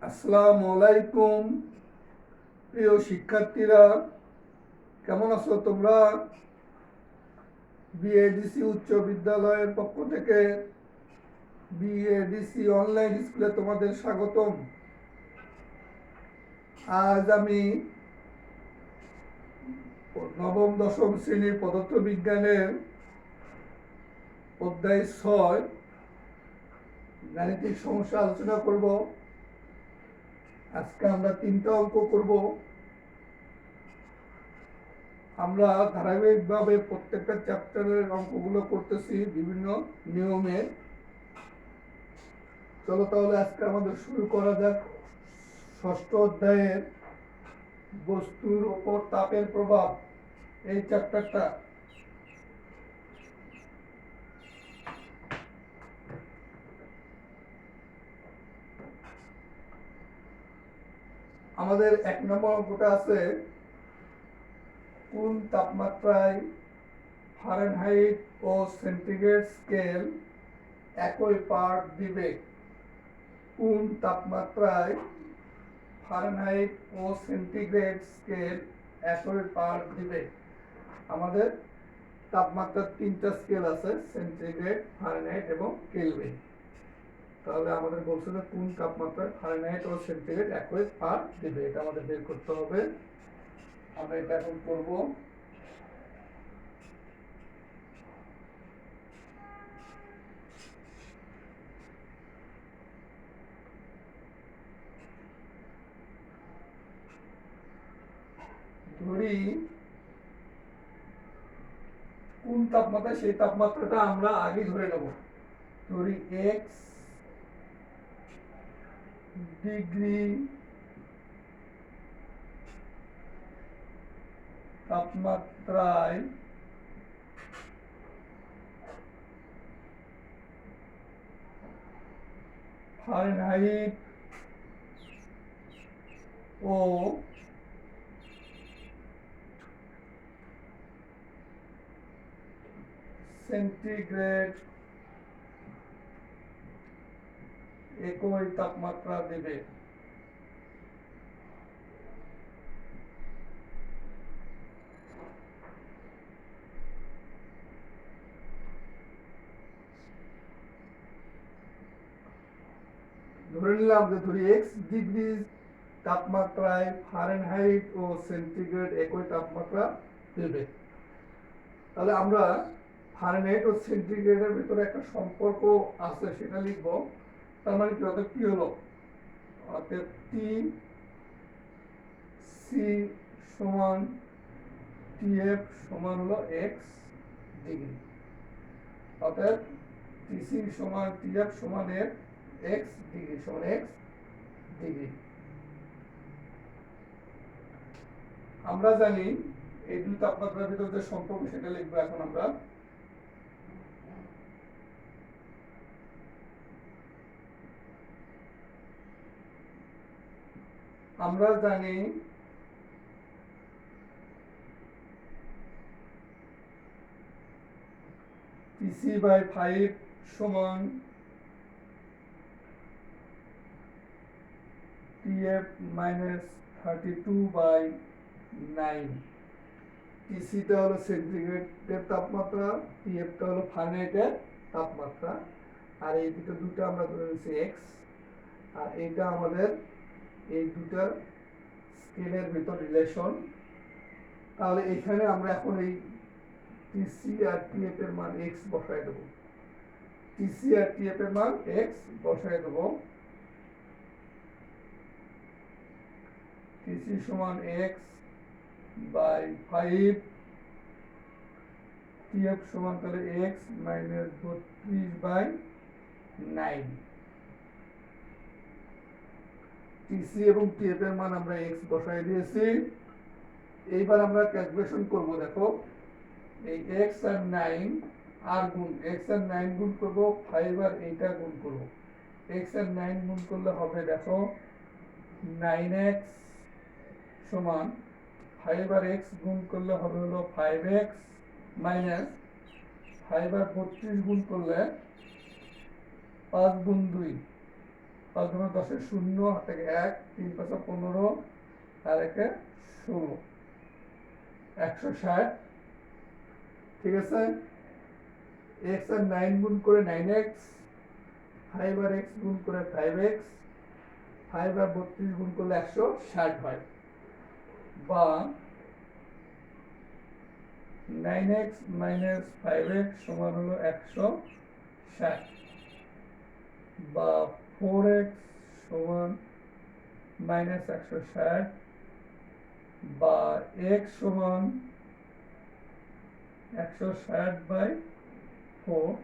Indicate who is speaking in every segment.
Speaker 1: আসসালামু আলাইকুম প্রিয় শিক্ষার্থীরা, কেমন আছো তোমরা? বিএডিসি উচ্চ বিদ্যালয়ের পক্ষ থেকে বিএডিসি অনলাইন স্কুলে তোমাদের স্বাগতম। আজ আমি নবম দশম শ্রেণীর পদার্থবিজ্ঞানের অধ্যায় 6 গাণিতিক সমস্যা আলোচনা করব। আজকে আমরা 3টা অঙ্ক করব। আমরা ধারাবাহিকভাবে প্রত্যেকটা চ্যাপ্টারের অঙ্কগুলো করতেছি বিভিন্ন নিয়মে। চলো তাহলে আজকে আমাদের শুরু করা যাক। ষষ্ঠ অধ্যায়ের বস্তুর উপর তাপের প্রভাব, এই চ্যাপ্টারটা। আমাদের 1 নম্বর অঙ্কটা আছে, কোন তাপমাত্রায় ফারেনহাইট ও সেন্টিগ্রেড স্কেল একই পাঠ দিবে? কোন তাপমাত্রায় ফারেনহাইট ও সেন্টিগ্রেড স্কেল একই পাঠ দিবে? আমাদের তাপমাত্রার 3টা স্কেল আছে, সেন্টিগ্রেড, ফারেনহাইট এবং কেলভিন। তাহলে আমাদের বলছে যে কোন তাপমাত্রায় ফারেনহাইট ও সেন্টিগ্রেড একই পাঠ দিবে, এটা আমাদের বের করতে হবে। আমরা এটা এখন করব। ধরি কোন তাপমাত্রা, সেই তাপমাত্রাটা আমরা আগে ধরে নেব। ধরি এক্স ডিগ্রি তাপমাত্রায় ফারেনহাইট ও সেন্টিগ্রেড একই তাপমাত্রা দেবে। ধরে নিলাম যে ধরি এক্স ডিগ্রি তাপমাত্রায় ফারেনহাইট ও সেন্টিগ্রেড একই তাপমাত্রা দেবে। তাহলে আমরা ফারেনহাইট ও সেন্টিগ্রেডের ভিতরে একটা সম্পর্ক আছে, সেটা লিখব। তার মানে কি, অর্থাৎ কি হলো, অর্থাৎ টি সি সমান টিএফ সমান হলো এক্স ডিগ্রি। অর্থাৎ টিসি সমান টিএফ সমান এক্স ডিগ্রি সমান এক্স ডিগ্রি। আমরা জানি এই দুই তাপমাত্রার ভিতরে যে সম্পর্ক, সেটা লিখবো এখন আমরা। আমরা জানি টিসি বাই 5 সমান টিএফ মাইনাস 32/9। টিসিটা হলো সেন্টিগ্রেডের তাপমাত্রা, টিএফটা হলো ফারেনহাইটের তাপমাত্রা, আর এই দুটো আমরা ধরে নিচ্ছি এক্স। আর এইটা আমাদের এই দুটার স্কেলের ভিতর রিলেশন। তাহলে এখানে আমরা এখন এই টিসি আর টিএফ এর মান এক্স বসায় দেব। টিসি আর টিএফ এর মান এক্স বসায় দেব। টিসি সমান এক্স বাই 5, টিএফ সমান তাহলে এক্স মাইনাস 32/9। টিসি এবং টিএফ এর মান আমরা এক্স বসাই দিয়েছি। এইবার আমরা ক্যালকুলেশন করব। দেখো, এই এক্স আর 9 আর গুণ, এক্স আর 9 গুণ করব, 5 আর এইটা গুণ করব। এক্স আর 9 গুণ করলে হবে, দেখো, 9x সমান 5 আর x গুণ করলে হবে হলো 5x মাইনাস 5 আর 32 গুণ করলে 5 গুণ 2 5 × 10 শূন্য, হাত থেকে 1, 3 × 5 15, আর 1 16, 160। ঠিক আছে, x আর 9 গুণ করে 9x, 5 আর x গুণ করে 5x, 5 আর 32 গুণ করলে 160 হয়, বা 9x minus 5x সমান হলো 160, বা 4x সমান minus 160, বা x সমান 160/4,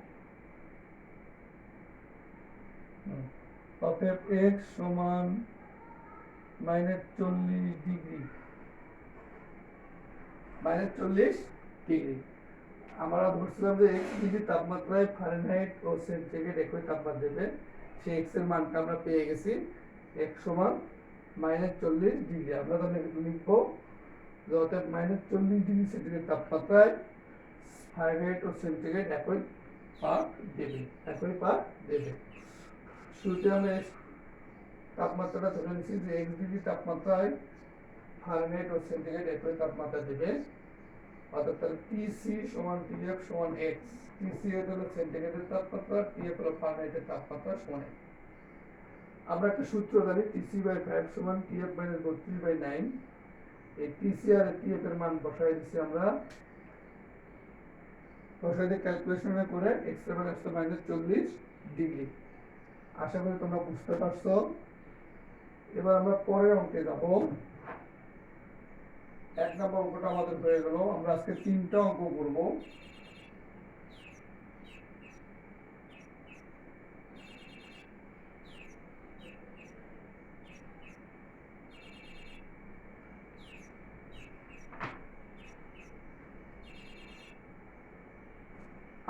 Speaker 1: অতএব x সমান -40 ডিগ্রি, -40 ডিগ্রি। আমরা ধরছিলাম যে x ডিগ্রি তাপমাত্রায় ফারেনহাইট ও সেন্টিগ্রেড একই তাপমাত্রা দেবে, সেই x এর মানটা আমরা পেয়ে গেছি, x সমান -40 ডিগ্রি। আমরা তাহলে লিখবো যে অতএব -40 ডিগ্রি সেন্টিগ্রেড তাপমাত্রায় ফারেনহাইট ও সেন্টিগ্রেড একই পাক দেবে। শুরুতে আমরা তাপমাত্রাটা ধরে নিচ্ছি যে x ডিগ্রি তাপমাত্রায় ফারেনহাইট ও সেন্টিগ্রেড একই তাপমাত্রা দেবে, অর্থাৎ তাহলে Tc সমান Tf সমান x, Tc হলো সেন্টিগ্রেডের তাপমাত্রা, Tf হলো ফারেনহাইটের তাপমাত্রা সমান x। আমরা একটা সূত্র জানি Tc/5 সমান Tf - 32/9। এই Tc আর Tf এর মান বসাই দিচ্ছি আমরা, বসাই দিয়ে ক্যালকুলেশন করে x এর মান আসছে -40 ডিগ্রি। আশা করি তোমরা বুঝতে পারছো। এবার আমরা পরের অঙ্কে যাব। 1 নম্বর অঙ্কটা আমাদের হয়ে গেল, আমরা আজকে 3টা অঙ্ক করব।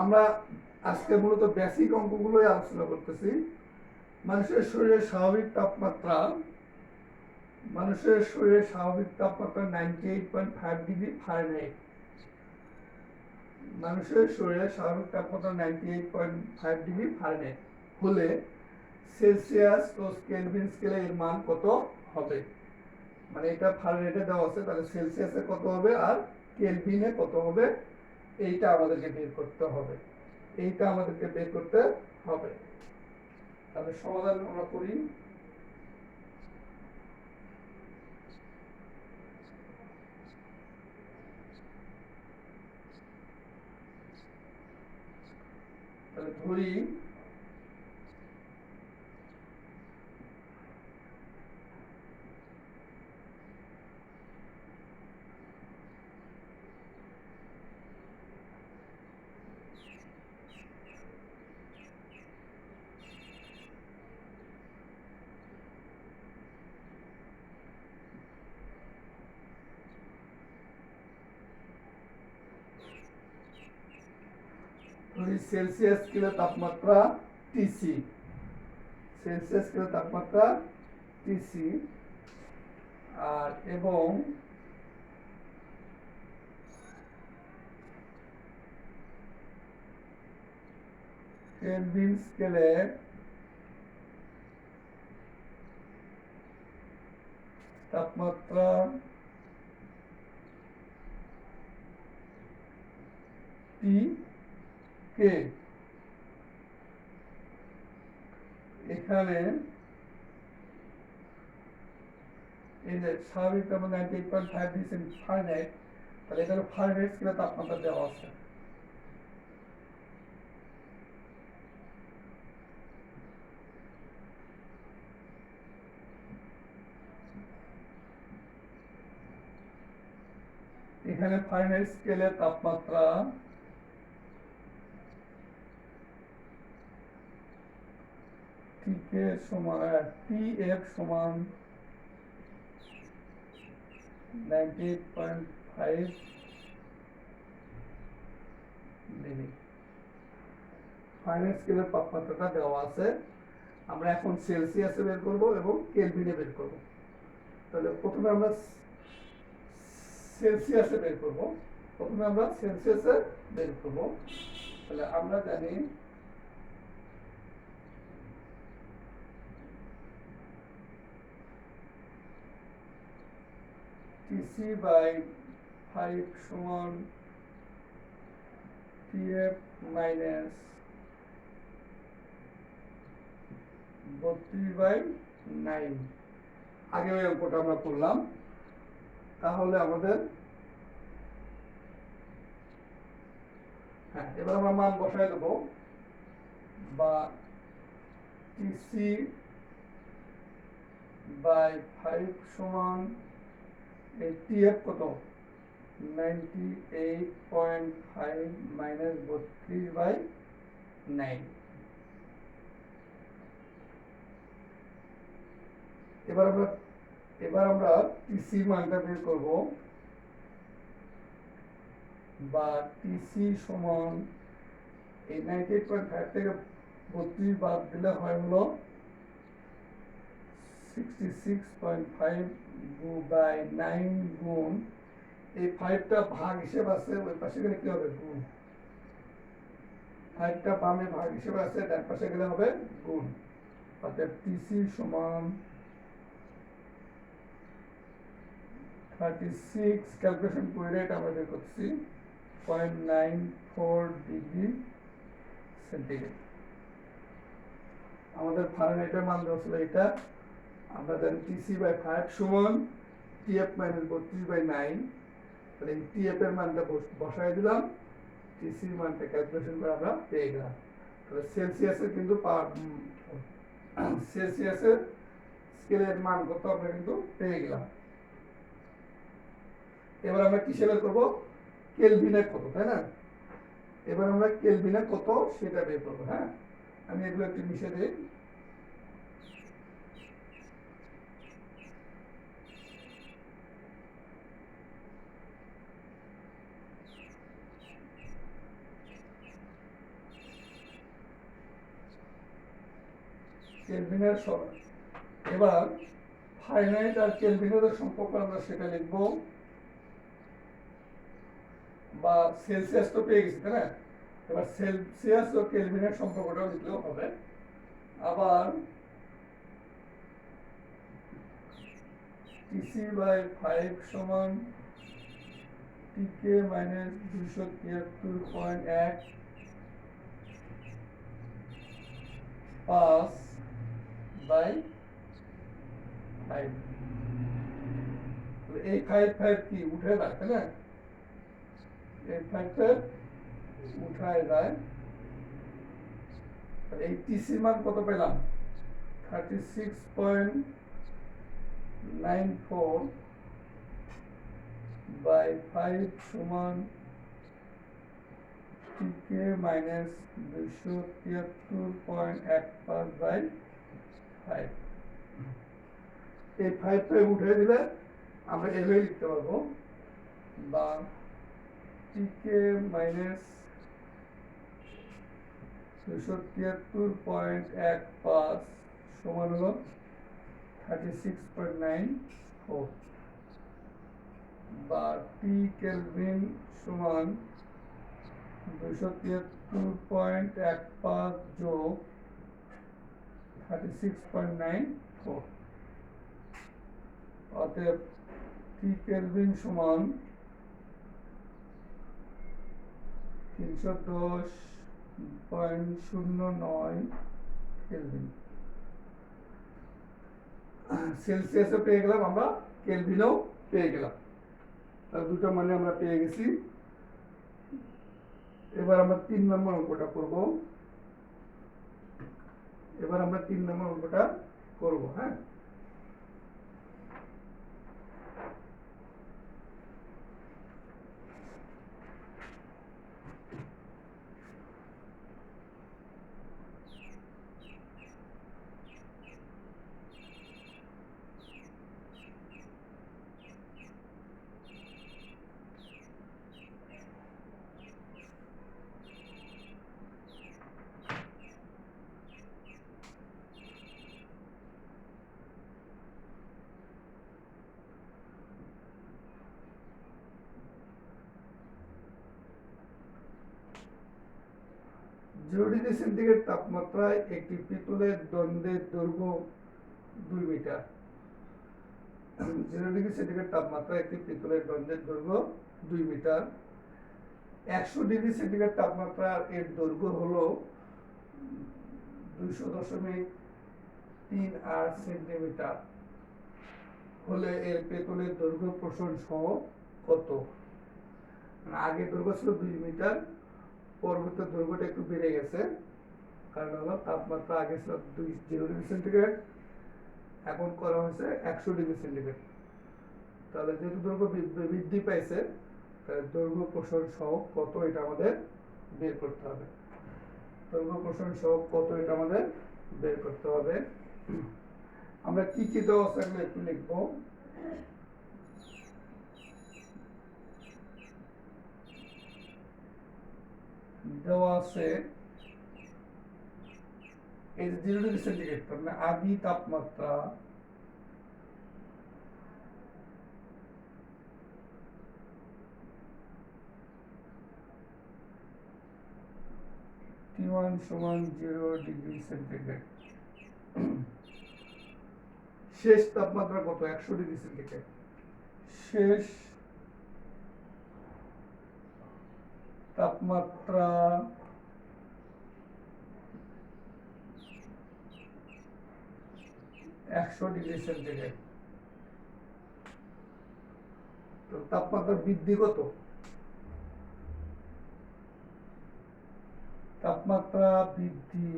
Speaker 1: আমরা আজকে মূলত বেসিক অঙ্কগুলোই আলোচনা করতেছি। মানুষের শরীরের স্বাভাবিক তাপমাত্রা 98.5 ডিগ্রি ফারেনহাইট। মানুষের শরীরের স্বাভাবিক তাপমাত্রা 98.5 ডিগ্রি ফারেনহাইট হলে সেলসিয়াস ও কেলভিন স্কেলে এর মান কত হবে? মানে এটা ফারেনহাইটে দেওয়া আছে, তাহলে সেলসিয়াসে কত হবে আর কেলভিনে কত হবে, এইটা আমাদেরকে বের করতে হবে। তাহলে সমাধান আমরা করি। তাহলে ধরি সেলসিয়াস স্কেলে তাপমাত্রা টিসি, সেলসিয়াস স্কেলে তাপমাত্রা টিসি, আর এবং কেলভিন স্কেলে তাপমাত্রা টি কে। এখানে এই যে স্বাভাবিক তাপমাত্রা 98.5 ডিগ্রি ফারেনহাইট, তাহলে এটা হলো ফারেনহাইট স্কেলে তাপমাত্রা দেওয়া আছে। এখানে ফারেনহাইট স্কেলে তাপমাত্রা টিকে সমান টিএফ সমান 98.5 ডিগ্রি। ফারেনহাইট স্কেলের তাপমাত্রাটা দেওয়া আছে। আমরা এখন সেলসিয়াসে বের করব এবং কেলভিনে বের করব। তাহলে প্রথমে আমরা সেলসিয়াসে বের করব। তাহলে আমরা জানি টিসি বাই 5 সমান টিএফ মাইনাস 32/9। আগে ওই অঙ্কটা আমরা করলাম। তাহলে আমাদের এবার আমরা মান বসাই দেব, বা টিসি বাই 5 সমান এই টিএফ কত 98.5 মাইনাস 32/9। এবার আমরা টিসি মানটা বের করব, বা টিসি সমান এই 98.5 থেকে 32 বাদ দিলে হয় হলো 66.5/9 গুণ এই 5টা ভাগ হিসেব আছে, ওই পাশে গেলে কি হবে গুণ। 5টা বামে ভাগ হিসেবে আছে, ডান পাশে গেলে হবে গুণ। অর্থাৎ টিসি সমান 36 ক্যালকুলেশন করে এটা আমরা বের করছি 0.94 ডিগ্রি সেন্টিগ্রেড। আমাদের ফারেনহাইটের মান দেওয়া ছিল এটা। আমরা জানি টিসি বাই 5 সমান টিএফ মাইনাস 32/9। তাহলে এই টিএফ এর মানটা বসাই দিলাম, টিসির মানটা ক্যালকুলেশন করে আমরা পেয়ে গেলাম। তাহলে সেলসিয়াসের কিন্তু সেলসিয়াসের স্কেলের মান কত আমরা কিন্তু পেয়ে গেলাম। এবার আমরা কিসে বের করবো, কেলভিনে কত, তাই না? এবার আমরা কেলভিনে কত সেটা বের করবো। হ্যাঁ, আমি এগুলো একটু মিশে দিই। কেলভিনের সমান, এবার ফারেনহাইট আর কেলভিনের সম্পর্ক আমরা সেটা লিখব, বা সেলসিয়াস তো পেয়ে গেছি, তাই না? এবার সেলসিয়াস ও কেলভিনের সম্পর্কটাও লিখলেও হবে। আবার টিসি বাই 5 সমান টিকে মাইনাস 273.1 5/5। এই 5 কি উঠে যায়, তাই না? এই 5টা উঠায় যায়। এই টিসি মান কত পেলাম 36.94 বাই 5 সমান টিকে মাইনাস 273.15/5। এই 5টা উঠে দিলে আমরা এভাবে লিখতে পারবো, বা টিকে মাইনাস 273.15 সমান হলো 36.94, বা টি কেলভিন সমান 273.15 যোগ 36.94। অতএব টি কেলভিন সমান 310.09 কেলভিন। সেলসিয়াসও পেয়ে গেলাম আমরা, কেলভিনও পেয়ে গেলাম। তার দুটো মানে আমরা পেয়ে গেছি। এবার আমরা 3 নম্বর অঙ্কটা করব। হ্যাঁ, ডিগ্রি সেন্টিগ্রেড তাপমাত্রায় একটি পিতলের দণ্ডের দৈর্ঘ্য 2 মিটার। 0°C তাপমাত্রা একটি পিতলের গন্ধের দৈর্ঘ্য 2 মিটার। 100°C তাপমাত্রার এর দৈর্ঘ্য হলো 200.38 সেন্টিমিটার হলে এর পেতলের দৈর্ঘ্য প্রসারণ সহ কত? আগে দৈর্ঘ্য ছিল 2 মিটার, পরবর্তী দৈর্ঘ্যটা একটু বেড়ে গেছে, কারণ হলো তাপমাত্রা আগে ছিল 0°C, এখন করা হয়েছে 100°C। তাহলে যেহেতু দৈর্ঘ্য বৃদ্ধি পাইছে, তাহলে দৈর্ঘ্য প্রসারণ সহ কত এটা আমাদের বের করতে হবে। দৈর্ঘ্য প্রসারণ সহ কত এটা আমাদের বের করতে হবে। আমরা কি কি দেওয়া আছে একটু লিখবো। দেওয়া আছে এই 0°C, মানে আদি তাপমাত্রা T1 সমান 0°C। শেষ তাপমাত্রা কত? 100°C। শেষ তাপমাত্রা 100°C। তো তাপমাত্রা বৃদ্ধি কত? তাপমাত্রা বৃদ্ধি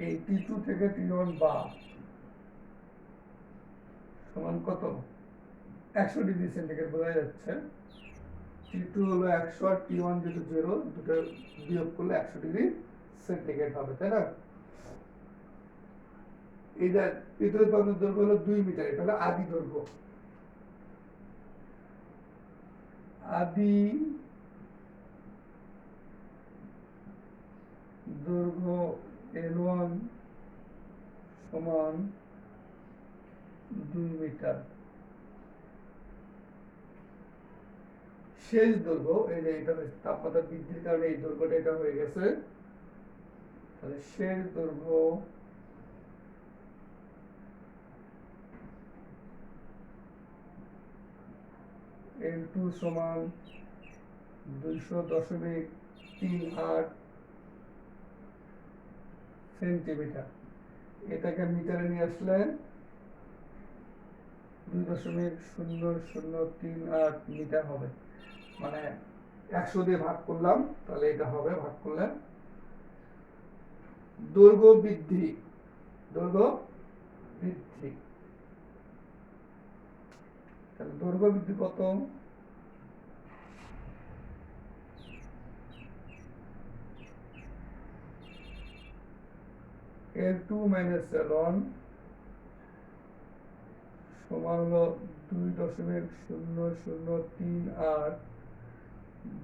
Speaker 1: এই T2 থেকে T1 বা সমান কত? 100°C বোঝা যাচ্ছে। T2 হলো 100 আর T1 যেহেতু 0, দুটো বিয়োগ করলে 100°C হবে, তাই না? এই যে পিতলের গন্ধের দৈর্ঘ্য হলো 2 মিটার, এটা হলো আদি দৈর্ঘ্য। আদি দৈর্ঘ্য L1 সমান 2 মিটার। শেষ দৈর্ঘ্য, এই যে এটা তাপমাত্রা বৃদ্ধির কারণে এই দৈর্ঘ্যটা এটা হয়ে গেছে, তাহলে শেষ দৈর্ঘ্য L2 সমান 200.38 সেন্টিমিটার। এটাকে মিটারে নিয়ে আসলে 2.0038 মিটার হবে। মানে 100 দিয়ে ভাগ করলাম, তাহলে এটা হবে, ভাগ করলে দৈর্ঘ্য বৃদ্ধি, দৈর্ঘ্য বৃদ্ধি, তাহলে দৈর্ঘ্য বৃদ্ধি কত? L2 মাইনাস L1 সমান হলো 2.0038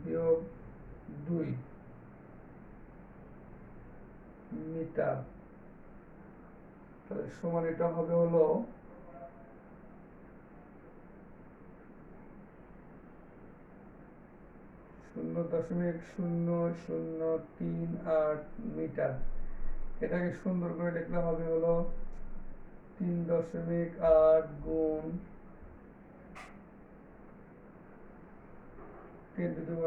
Speaker 1: বিয়োগ 2 মিটার, তাহলে সমান এটা হবে হলো 0.0038 মিটার। এটাকে সুন্দর করে লিখলে হবে হলো 3.8 গুণ 10⁻³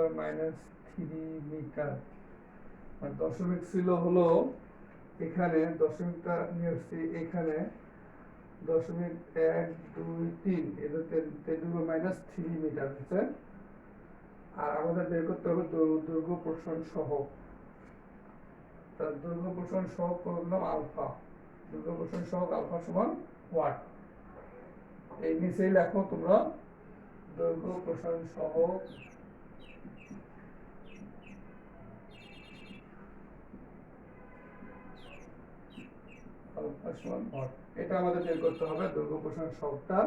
Speaker 1: মিটার। মানে দশমিক ছিল হলো এখানে, দশমিকটা নিয়ে আসছি এখানে 0.123, এটা 10⁻³ মিটার হচ্ছে। আর আমাদের বের করতে হবে দৈর্ঘ্য প্রসারণ সহ। তার দৈর্ঘ্য প্রসারণ সহগ করলাম আলফা, দৈর্ঘ্য প্রসারণ সহগ আলফা সমান ওয়াট। এই নিচেই লেখো তোমরা দৈর্ঘ্য প্রসারণ সহগ আলফা সমান ওয়াট। এটা আমাদের বের করতে হবে দৈর্ঘ্য প্রসারণ সহগটা।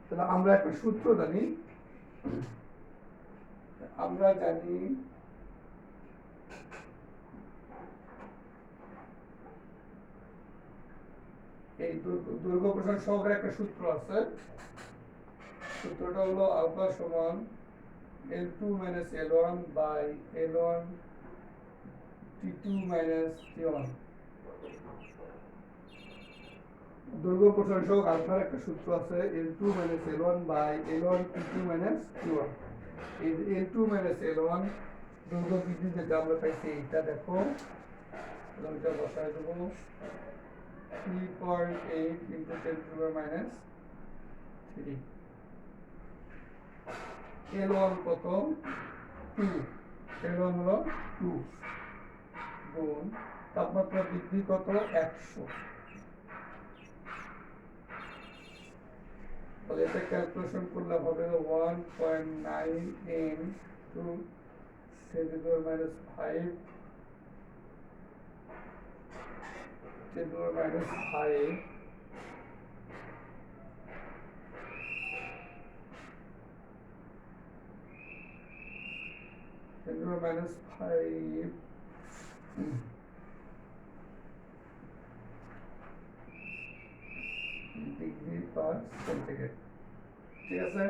Speaker 1: তাহলে আমরা একটা সূত্র জানি, আমরা জানি এই দৈর্ঘ্য প্রসারণ সহগের একটা সূত্র আছে। সূত্রটা হলো আলফা সমান L2 minus L1 by L1 T2 minus T1। দৈর্ঘ্য প্রসারণ সহগ আলফার একটা সূত্র আছে L2 minus L1 by L1 P2 minus Q1। এই L2 মাইনাস L1 দৈর্ঘ্য বৃদ্ধি যেটা আমরা পাইছি এটা দেখো, এটা বসায় দেবো 3.8 into 10 to the minus 3। L1 কত? 2। L1 হলো 2 গুণ তাপমাত্রা বৃদ্ধি কত? 100। তাহলে এটা ক্যালকুলেশন করলে হবে 1.9 m to 10 to the minus 5 10 to the minus 5 10 to the minus 5 degree per centigrade. ঠিক আছে,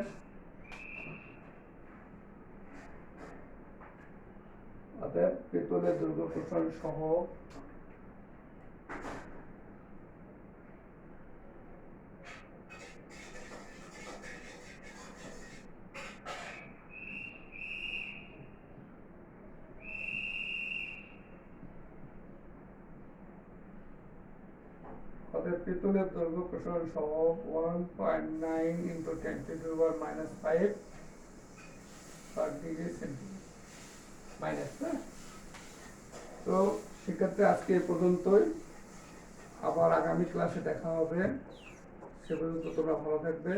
Speaker 1: অতএব পেতলের দৈর্ঘ্য প্রসারণ সহ পেতলের দৈর্ঘ্য প্রসারণ সহ 1.9 into 10 to the power minus 5 per degree centigrade minus. তো সেক্ষেত্রে আজকে এই পর্যন্তই, আবার আগামী ক্লাসে দেখা হবে। সে পর্যন্ত তোমরা ভালো থাকবে।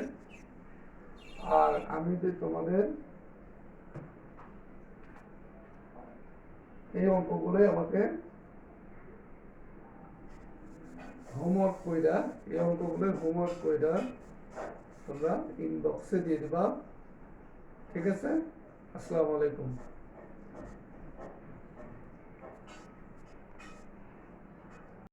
Speaker 1: আর আমি যে তোমাদের এই অঙ্কগুলোই আমাকে হোমওয়ার্ক কইরা, এই অঙ্কগুলোর হোমওয়ার্ক কইরা তোমরা ইনবক্সে দিয়ে দিবা। ঠিক আছে, আসসালামু আলাইকুম।